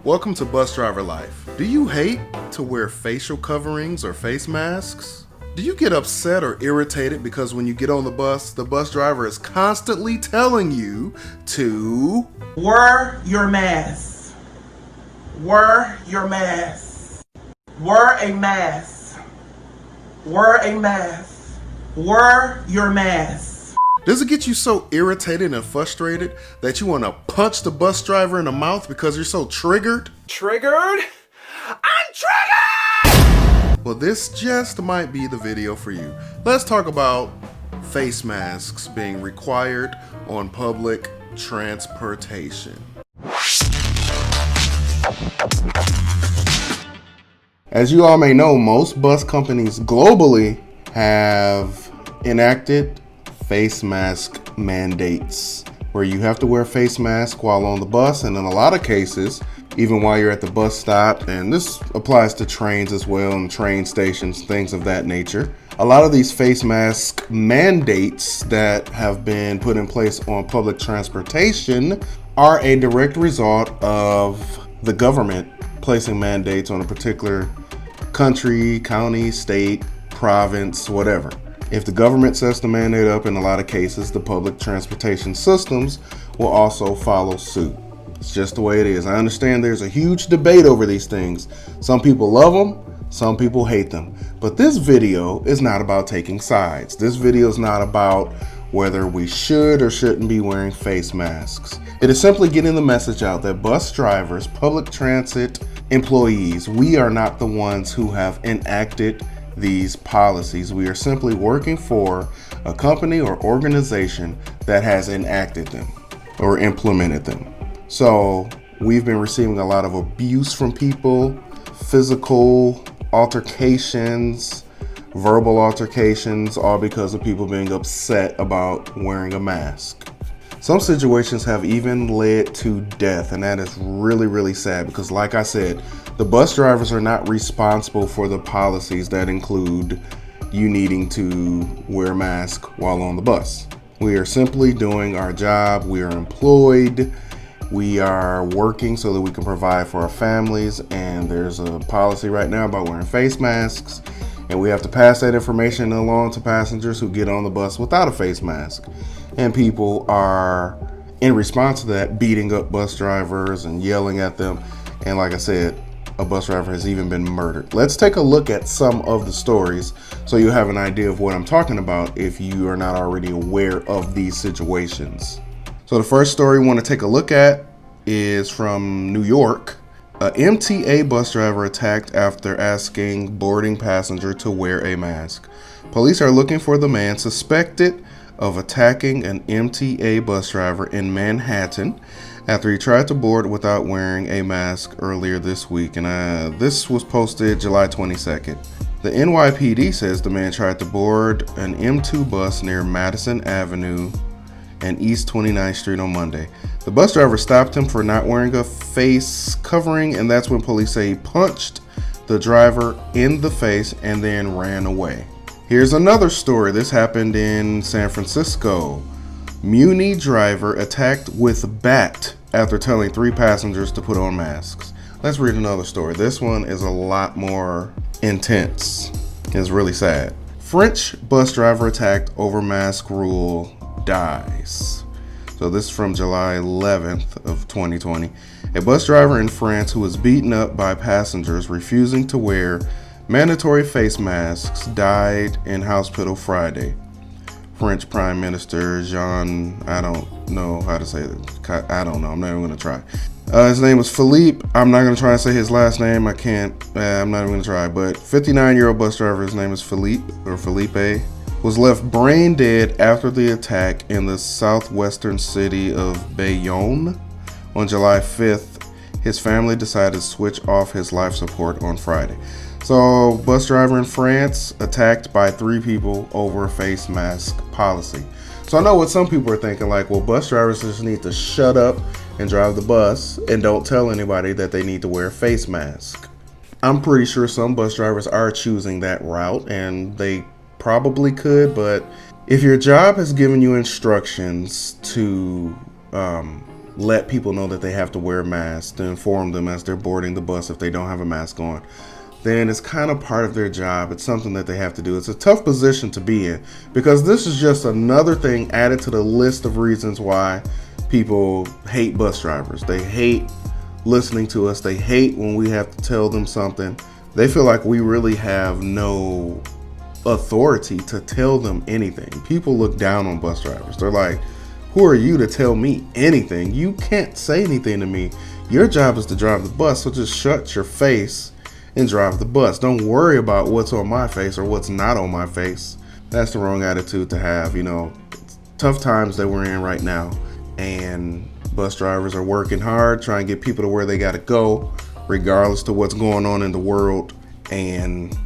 Welcome to Bus Driver Life. Do you hate to wear facial coverings or face masks? Do you get upset or irritated because when you get on the bus driver is constantly telling you to wear your mask. Wear your mask. Wear a mask. Wear a mask. Wear your mask. Does it get you so irritated and frustrated that you want to punch the bus driver in the mouth because you're so triggered? Triggered? I'm triggered! Well, this just might be the video for you. Let's talk about face masks being required on public transportation. As you all may know, most bus companies globally have enacted face mask mandates where you have to wear a face mask while on the bus, and in a lot of cases even while you're at the bus stop, and this applies to trains as well and train stations, things of that nature. A lot of these face mask mandates that have been put in place on public transportation are a direct result of the government placing mandates on a particular country, county, state, province, whatever. If the government sets the mandate up, in a lot of cases, the public transportation systems will also follow suit. It's just the way it is. I understand there's a huge debate over these things. Some people love them, some people hate them. But this video is not about taking sides. This video is not about whether we should or shouldn't be wearing face masks. It is simply getting the message out that bus drivers, public transit employees, we are not the ones who have enacted these policies. We are simply working for a company or organization that has enacted them or implemented them. So we've been receiving a lot of abuse from people, physical altercations, verbal altercations, all because of people being upset about wearing a mask. Some situations have even led to death, and that is really, really sad because, like I said, the bus drivers are not responsible for the policies that include you needing to wear a mask while on the bus. We are simply doing our job. We are employed. We are working so that we can provide for our families, and there's a policy right now about wearing face masks, and we have to pass that information along to passengers who get on the bus without a face mask. And people are, in response to that, beating up bus drivers and yelling at them. And like I said, a bus driver has even been murdered. Let's take a look at some of the stories so you have an idea of what I'm talking about if you are not already aware of these situations. So the first story we want to take a look at is from New York. A MTA bus driver attacked after asking boarding passenger to wear a mask. Police are looking for the man suspected of attacking an MTA bus driver in Manhattan after he tried to board without wearing a mask earlier this week. And this was posted July 22nd. The NYPD says the man tried to board an M2 bus near Madison Avenue and East 29th Street on Monday. The bus driver stopped him for not wearing a face covering, and that's when police say he punched the driver in the face and then ran away. Here's another story. This happened in San Francisco. Muni Driver attacked with bat after telling 3 passengers to put on masks. Let's read another story. This one is a lot more intense. It's really sad. French bus driver attacked over mask rule dies. So this is from July 11th of 2020. A bus driver in France who was beaten up by passengers refusing to wear mandatory face masks died in hospital Friday. French Prime Minister Jean, I don't know how to say it. I don't know. I'm not even going to try. His name was Philippe. I'm not going to try and say his last name. I can't. I'm not even going to try. But 59-year-old bus driver, his name is Philippe, was left brain dead after the attack in the southwestern city of Bayonne on July 5th. His family decided to switch off his life support on Friday. So, bus driver in France attacked by 3 people over a face mask policy. So I know what some people are thinking, like, well, bus drivers just need to shut up and drive the bus and don't tell anybody that they need to wear a face mask. I'm pretty sure some bus drivers are choosing that route, and they probably could, but if your job has given you instructions to let people know that they have to wear a mask, to inform them as they're boarding the bus if they don't have a mask on, then it's kind of part of their job. It's something that they have to do. It's a tough position to be in, because this is just another thing added to the list of reasons why people hate bus drivers. They hate listening to us. They hate when we have to tell them something. They feel like we really have no authority to tell them anything. People look down on bus drivers. They're like, who are you to tell me anything? You can't say anything to me. Your job is to drive the bus, so just shut your face and drive the bus. Don't worry about what's on my face or what's not on my face. That's the wrong attitude to have. You know, tough times that we're in right now, and bus drivers are working hard trying to get people to where they got to go, regardless to what's going on in the world, and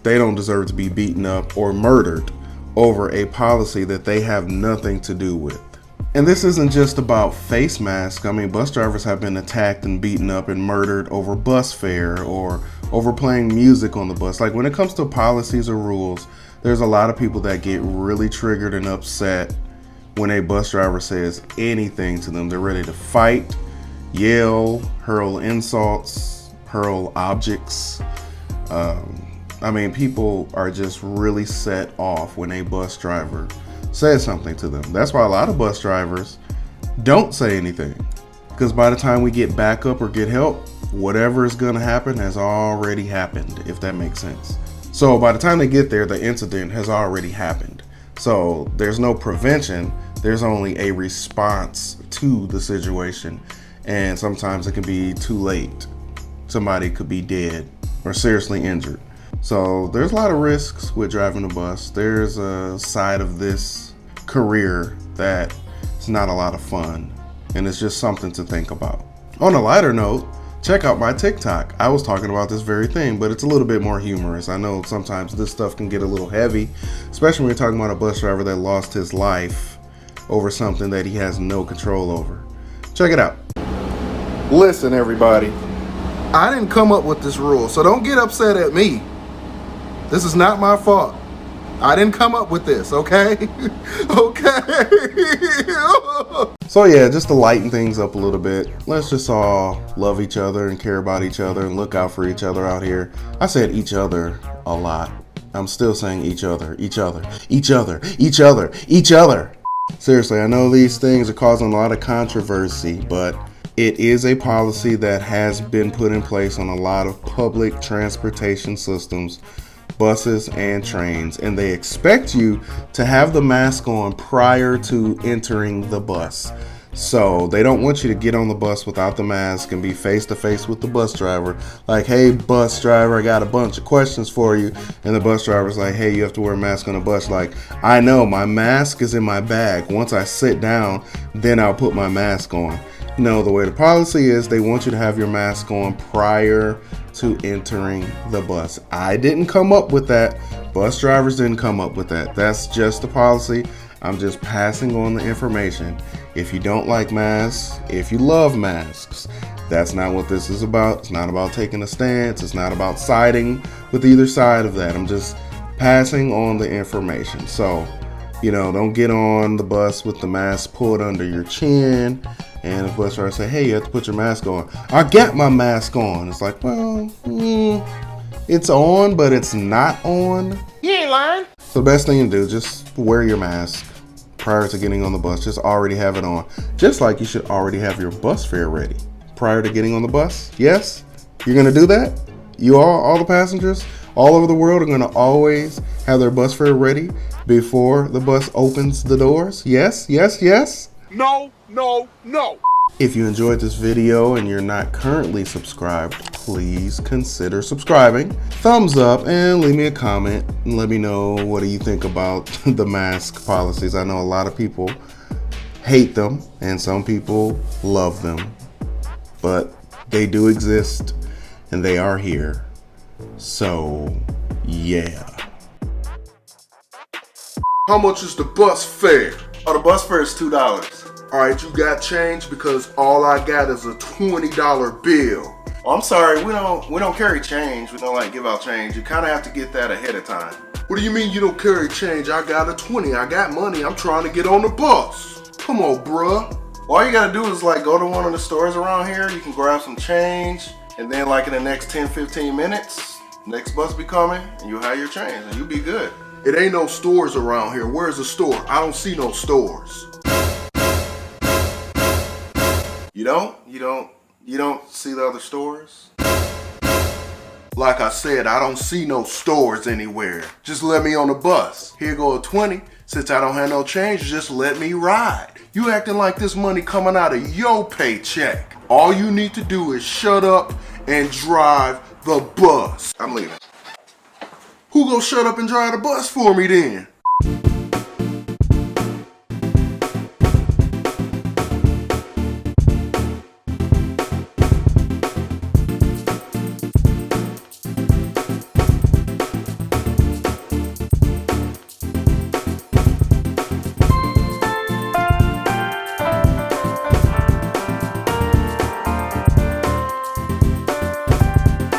they don't deserve to be beaten up or murdered over a policy that they have nothing to do with. And this isn't just about face masks. I mean, bus drivers have been attacked and beaten up and murdered over bus fare or over playing music on the bus. Like, when it comes to policies or rules, there's a lot of people that get really triggered and upset when a bus driver says anything to them. They're ready to fight, yell, hurl insults, hurl objects. I mean, people are just really set off when a bus driver says something to them. That's why a lot of bus drivers don't say anything, because by the time we get backup or get help, whatever is going to happen has already happened, if that makes sense. So by the time they get there, the incident has already happened. So there's no prevention. There's only a response to the situation. And sometimes it can be too late. Somebody could be dead or seriously injured. So there's a lot of risks with driving a bus. There's a side of this career that it's not a lot of fun, and it's just something to think about. On a lighter note, check out my TikTok. I was talking about this very thing, but it's a little bit more humorous. I know sometimes this stuff can get a little heavy, especially when you're talking about a bus driver that lost his life over something that he has no control over. Check it out. Listen, everybody, I didn't come up with this rule, so don't get upset at me. This is not my fault. I didn't come up with this, okay? Okay. So yeah, just to lighten things up a little bit, let's just all love each other and care about each other and look out for each other out here. I said each other a lot. I'm still saying each other, each other, each other, each other, each other. Seriously, I know these things are causing a lot of controversy, but it is a policy that has been put in place on a lot of public transportation systems, buses and trains, and they expect you to have the mask on prior to entering the bus. So they don't want you to get on the bus without the mask and be face to face with the bus driver like, hey bus driver, I got a bunch of questions for you, and the bus driver's like, hey, you have to wear a mask on the bus. Like, I know, my mask is in my bag. Once I sit down, then I'll put my mask on. No, the way the policy is, they want you to have your mask on prior to entering the bus. I didn't come up with that. Bus drivers didn't come up with that. That's just the policy. I'm just passing on the information. If you don't like masks, if you love masks, that's not what this is about. It's not about taking a stance. It's not about siding with either side of that. I'm just passing on the information. So, you know, don't get on the bus with the mask pulled under your chin. And the bus driver say, hey, you have to put your mask on. I got my mask on. It's like, well, it's on, but it's not on. You ain't lying. So the best thing to do, just wear your mask prior to getting on the bus. Just already have it on. Just like you should already have your bus fare ready prior to getting on the bus. Yes? You're going to do that? You all the passengers all over the world are going to always have their bus fare ready before the bus opens the doors? Yes, yes, yes? No, no, no. If you enjoyed this video and you're not currently subscribed, please consider subscribing. Thumbs up and leave me a comment and let me know, what do you think about the mask policies. I know a lot of people hate them and some people love them, but they do exist and they are here. So, yeah. How much is the bus fare? Oh, the bus fare is $2. All right, you got change? Because all I got is a $20 bill. Oh, I'm sorry, we don't carry change. We don't give out change. You kind of have to get that ahead of time. What do you mean you don't carry change? I got a 20. I got money. I'm trying to get on the bus. Come on, bruh. All you gotta do is like go to one of the stores around here. You can grab some change, and then like in the next 10-15 minutes, next bus be coming, and you'll have your change, and you'll be good. It ain't no stores around here. Where's the store? I don't see no stores. You don't? You don't see the other stores? Like I said, I don't see no stores anywhere. Just let me on the bus. Here go a 20. Since I don't have no change, just let me ride. You acting like this money coming out of your paycheck. All you need to do is shut up and drive the bus. I'm leaving. Who gonna shut up and drive the bus for me then?